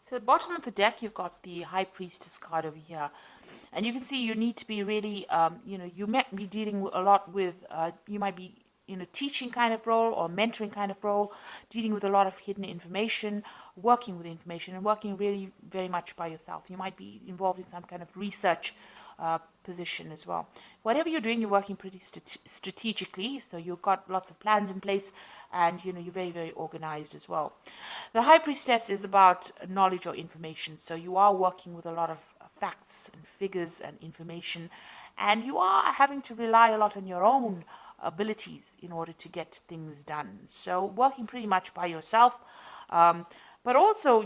So at the bottom of the deck, you've got the High Priestess card over here. And you can see you need to be really, you might be dealing a lot with, you might be in a teaching kind of role or mentoring kind of role, dealing with a lot of hidden information, working with information, and working really very much by yourself. You might be involved in some kind of research position as well. Whatever you're doing, you're working pretty strategically, so you've got lots of plans in place, and you're very, very organized as well. The High Priestess is about knowledge or information, so you are working with a lot of facts and figures and information, and you are having to rely a lot on your own abilities in order to get things done. So working pretty much by yourself. But also,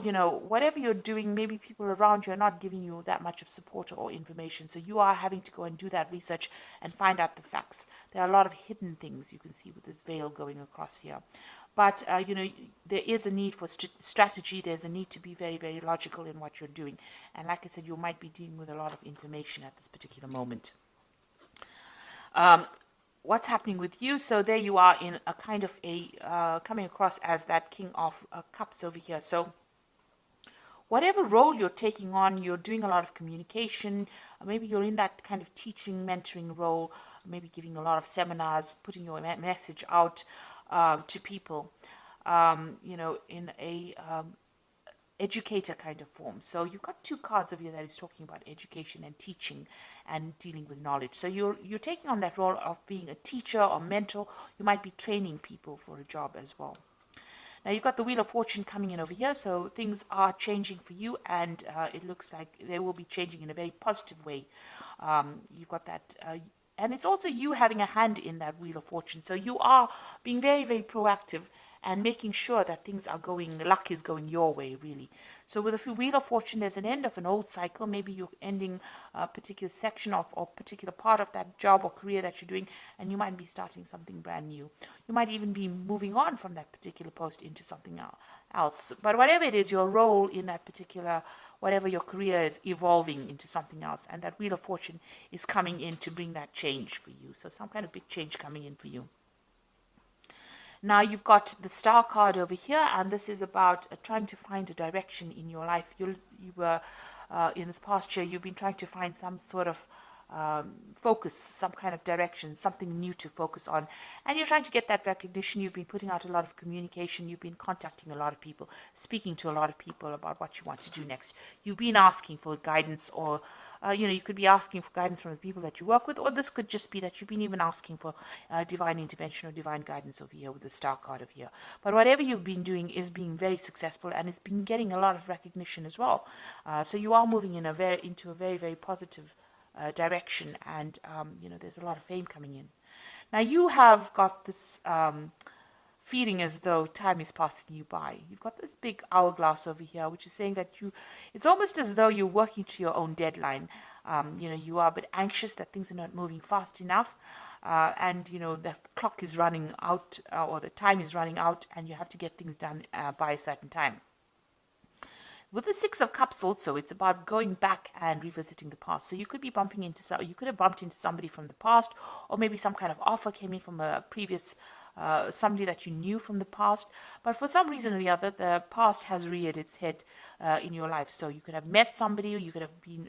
whatever you're doing, maybe people around you are not giving you that much of support or information. So you are having to go and do that research and find out the facts. There are a lot of hidden things you can see with this veil going across here. But, there is a need for strategy. There's a need to be very, very logical in what you're doing. And like I said, you might be dealing with a lot of information at this particular moment. What's happening with you? So there you are in a kind of coming across as that King of Cups over here. So whatever role you're taking on, you're doing a lot of communication. Maybe you're in that kind of teaching, mentoring role, maybe giving a lot of seminars, putting your message out to people, in a educator kind of form. So you've got two cards over here that is talking about education and teaching and dealing with knowledge. So you're taking on that role of being a teacher or mentor. You might be training people for a job as well. Now you've got the Wheel of Fortune coming in over here, so things are changing for you, and it looks like they will be changing in a very positive way. You've got that, and it's also you having a hand in that Wheel of Fortune. So you are being very, very proactive and making sure that things are going, luck is going your way, really. So with the Wheel of Fortune, there's an end of an old cycle. Maybe you're ending a particular section of or particular part of that job or career that you're doing, and you might be starting something brand new. You might even be moving on from that particular post into something else. But whatever it is, your role in that particular, whatever your career is, evolving into something else, and that Wheel of Fortune is coming in to bring that change for you. So some kind of big change coming in for you. Now you've got the Star card over here, and this is about trying to find a direction in your life. You were in this past year, you've been trying to find some sort of focus, some kind of direction, something new to focus on, and you're trying to get that recognition. You've been putting out a lot of communication. You've been contacting a lot of people, speaking to a lot of people about what you want to do next. You've been asking for guidance, or you could be asking for guidance from the people that you work with, or this could just be that you've been even asking for divine intervention or divine guidance over here with the Star card over here. But whatever you've been doing is being very successful, and it's been getting a lot of recognition as well. So you are moving in into a very, very positive direction, and there's a lot of fame coming in. Now you have got this feeling as though time is passing you by. You've got this big hourglass over here, which is saying that it's almost as though you're working to your own deadline. You are a bit anxious that things are not moving fast enough, and the clock is running out, or the time is running out, and you have to get things done by a certain time. With the Six of Cups also, it's about going back and revisiting the past. So you could be you could have bumped into somebody from the past, or maybe some kind of offer came in from a previous somebody that you knew from the past, but for some reason or the other, the past has reared its head in your life. So you could have met somebody, or you could have been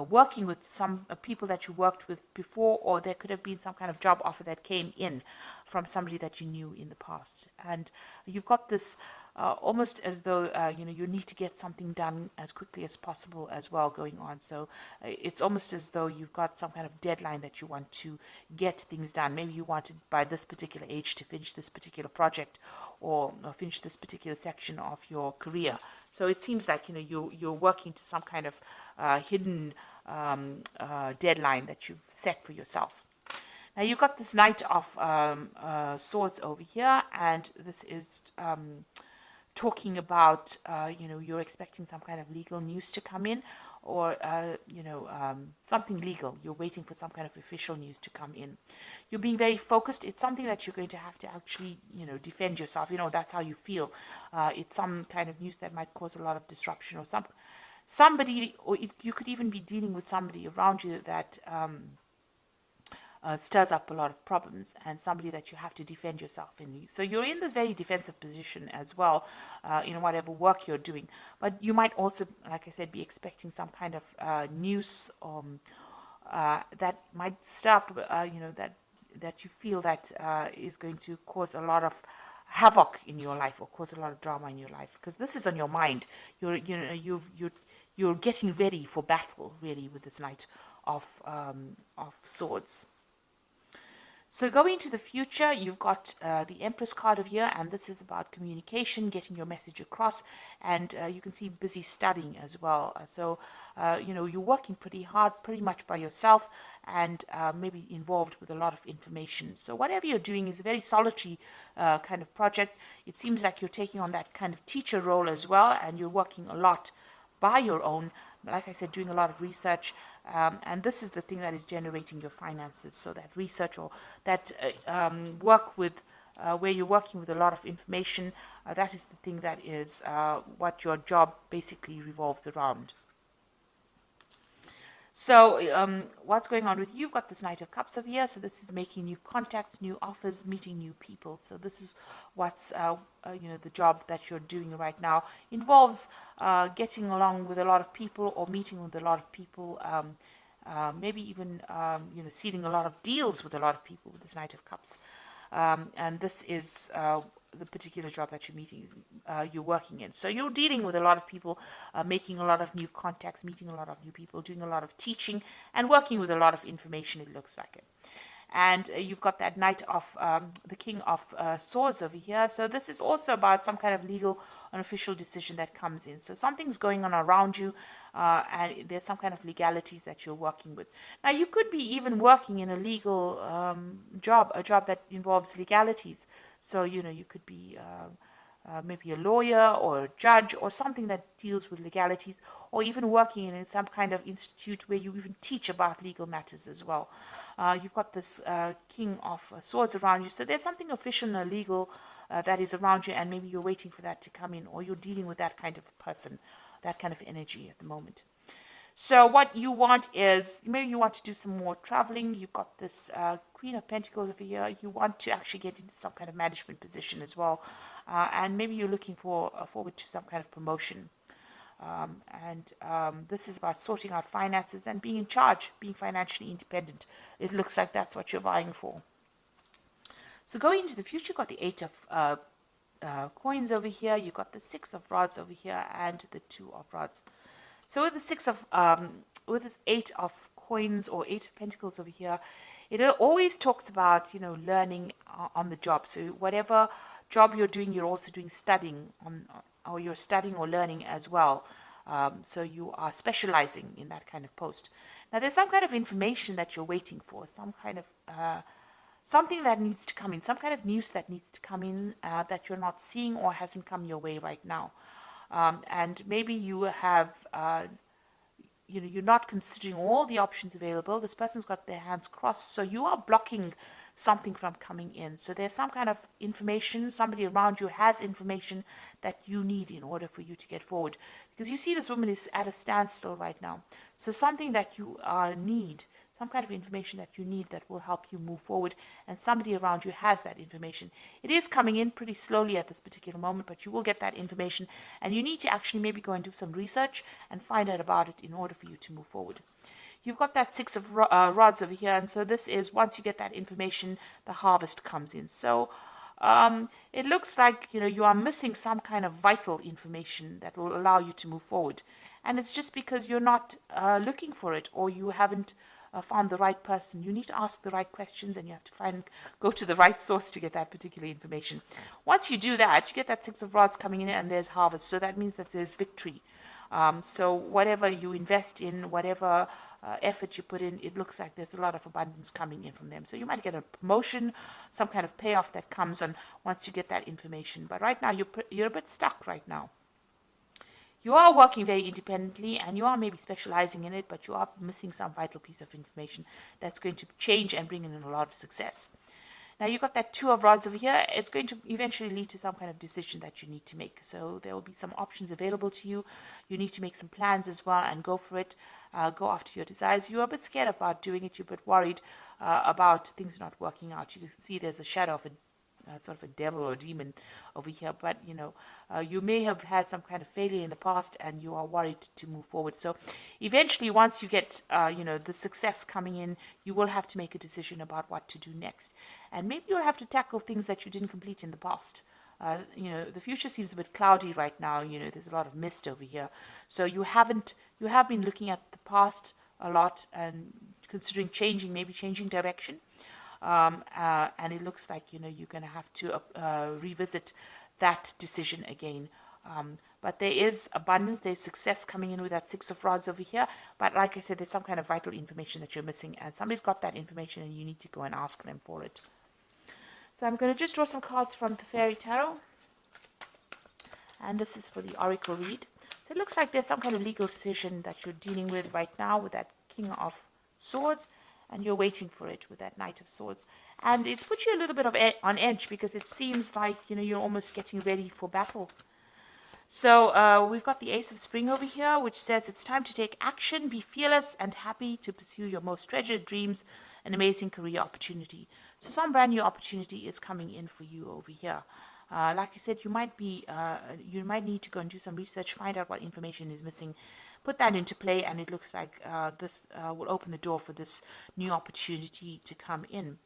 working with some people that you worked with before, or there could have been some kind of job offer that came in from somebody that you knew in the past. And you've got this almost as though you need to get something done as quickly as possible as well going on. So it's almost as though you've got some kind of deadline that you want to get things done. Maybe you wanted by this particular age to finish this particular project, or finish this particular section of your career. So it seems like you're working to some kind of hidden deadline that you've set for yourself. Now you've got this Knight of Swords over here, and this is talking about you're expecting some kind of legal news to come in, or something legal. You're waiting for some kind of official news to come in. You're being very focused. It's something that you're going to have to actually defend yourself. That's how you feel. It's some kind of news that might cause a lot of disruption, or somebody, or you could even be dealing with somebody around you that stirs up a lot of problems, and somebody that you have to defend yourself in. So you're in this very defensive position as well, in whatever work you're doing. But you might also, like I said, be expecting some kind of news that might stir up, that you feel that is going to cause a lot of havoc in your life or cause a lot of drama in your life, because this is on your mind. You're getting ready for battle, really, with this Knight of Swords. So going into the future, you've got the Empress card of here, and this is about communication, getting your message across, and you can see busy studying as well. You're working pretty hard, pretty much by yourself, and maybe involved with a lot of information. So whatever you're doing is a very solitary kind of project. It seems like you're taking on that kind of teacher role as well, and you're working a lot by your own, like I said, doing a lot of research, and this is the thing that is generating your finances. So that research or that work with where you're working with a lot of information, that is the thing that is what your job basically revolves around. So what's going on with you? You've got this Knight of Cups over here. So this is making new contacts, new offers, meeting new people. So this is what's, the job that you're doing right now. Involves getting along with a lot of people or meeting with a lot of people. Maybe even, sealing a lot of deals with a lot of people with this Knight of Cups. And this is the particular job that you're working in. So you're dealing with a lot of people, making a lot of new contacts, meeting a lot of new people, doing a lot of teaching, and working with a lot of information, it looks like it. And you've got that Knight of the King of Swords over here. So this is also about some kind of legal and official decision that comes in. So something's going on around you, and there's some kind of legalities that you're working with. Now, you could be even working in a legal job, a job that involves legalities. So, you could be maybe a lawyer or a judge or something that deals with legalities, or even working in some kind of institute where you even teach about legal matters as well. You've got this King of Swords around you, so there's something official and legal that is around you, and maybe you're waiting for that to come in, or you're dealing with that kind of person, that kind of energy at the moment. So what you want is, maybe you want to do some more traveling. You've got this Queen of Pentacles over here. You want to actually get into some kind of management position as well. And maybe you're looking forward to some kind of promotion. This is about sorting out finances and being in charge, being financially independent. It looks like that's what you're vying for. So going into the future, you've got the Eight of Coins over here. You've got the Six of Rods over here and the Two of Rods. So with the with this Eight of Coins or Eight of Pentacles over here, it always talks about, learning on the job. So whatever job you're doing, you're also doing studying or you're studying or learning as well. So you are specializing in that kind of post. Now there's some kind of information that you're waiting for, some kind of something that needs to come in, some kind of news that needs to come in that you're not seeing or hasn't come your way right now. And maybe you have, you're not considering all the options available. This person's got their hands crossed, so you are blocking something from coming in. So there's some kind of information, somebody around you has information that you need in order for you to get forward. Because you see this woman is at a standstill right now. So something that you need, some kind of information that you need that will help you move forward, and somebody around you has that information. It is coming in pretty slowly at this particular moment, but you will get that information, and you need to actually maybe go and do some research and find out about it in order for you to move forward. You've got that Six of Rods over here, and so this is, once you get that information, the harvest comes in. So it looks like, you are missing some kind of vital information that will allow you to move forward. And it's just because you're not looking for it, or you haven't found the right person. You need to ask the right questions, and you have to go to the right source to get that particular information. Once you do that, you get that Six of Rods coming in, and there's harvest. So that means that there's victory. So whatever you invest in, whatever effort you put in, it looks like there's a lot of abundance coming in from them. So you might get a promotion, some kind of payoff that comes on once you get that information. But right now, you're a bit stuck right now. You are working very independently, and you are maybe specializing in it, but you are missing some vital piece of information that's going to change and bring in a lot of success. Now you've got that Two of Rods over here. It's going to eventually lead to some kind of decision that you need to make. So there will be some options available to you. You need to make some plans as well and go for it. go after your desires. You're a bit scared about doing it. You're a bit worried about things not working out. You can see there's a shadow of a sort of a devil or a demon over here, but you may have had some kind of failure in the past and you are worried to move forward. So eventually, once you get the success coming in, you will have to make a decision about what to do next, and maybe you'll have to tackle things that you didn't complete in the past. The future seems a bit cloudy right now. There's a lot of mist over here, so you have been looking at the past a lot and considering maybe changing direction. And it looks like you're going to have to revisit that decision again. But there is abundance, there's success coming in with that Six of Rods over here. But like I said, there's some kind of vital information that you're missing, and somebody's got that information, and you need to go and ask them for it. So I'm going to just draw some cards from the Fairy Tarot, and this is for the Oracle read. So it looks like there's some kind of legal decision that you're dealing with right now with that King of Swords, and you're waiting for it with that Knight of Swords. And it's put you a little bit on edge, because it seems like you're almost getting ready for battle. So we've got the Ace of Spring over here, which says it's time to take action, be fearless and happy to pursue your most treasured dreams, an amazing career opportunity. So some brand new opportunity is coming in for you over here. Like I said, you might need to go and do some research, find out what information is missing, put that into play, and it looks like this will open the door for this new opportunity to come in.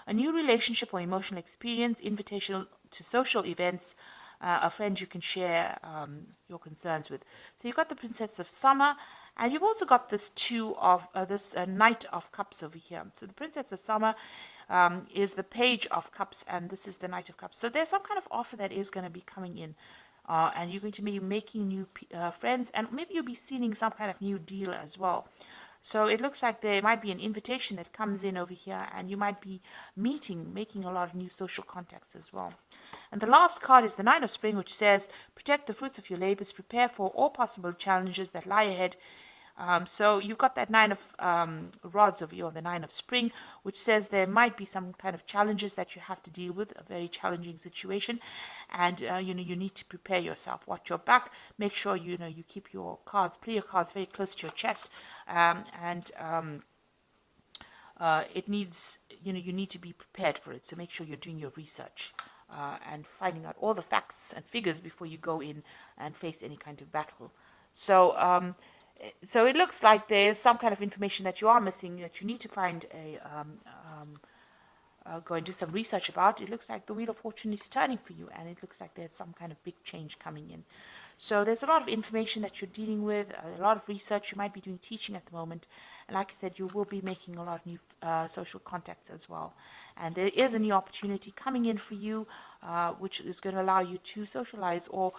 A new relationship or emotional experience, invitation to social events, a friend you can share your concerns with. So you've got the Princess of Summer, and you've also got this Knight of Cups over here. So the Princess of Summer is the Page of Cups, and this is the Knight of Cups. So there's some kind of offer that is going to be coming in, and you're going to be making new friends, and maybe you'll be seeing some kind of new deal as well. So it looks like there might be an invitation that comes in over here, and you might be making a lot of new social contacts as well. And the last card is the Nine of Spring, which says, protect the fruits of your labors, prepare for all possible challenges that lie ahead. So you've got that Nine of Rods over here, or the Nine of Spring, which says there might be some kind of challenges that you have to deal with, a very challenging situation, and you need to prepare yourself. Watch your back. Make sure you keep your cards, play your cards very close to your chest, it needs you need to be prepared for it. So make sure you're doing your research and finding out all the facts and figures before you go in and face any kind of battle. So so it looks like there's some kind of information that you are missing, that you need to find go and do some research about. It looks like the Wheel of Fortune is turning for you, and it looks like there's some kind of big change coming in. So there's a lot of information that you're dealing with, a lot of research. You might be doing teaching at the moment, and like I said, you will be making a lot of new social contacts as well. And there is a new opportunity coming in for you, which is going to allow you to socialize, or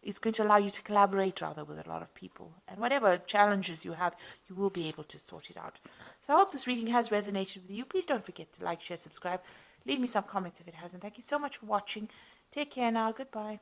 it's going to allow you to collaborate rather with a lot of people. And whatever challenges you have, you will be able to sort it out. So I hope this reading has resonated with you. Please don't forget to like, share, subscribe. Leave me some comments if it hasn't. Thank you so much for watching. Take care now. Goodbye.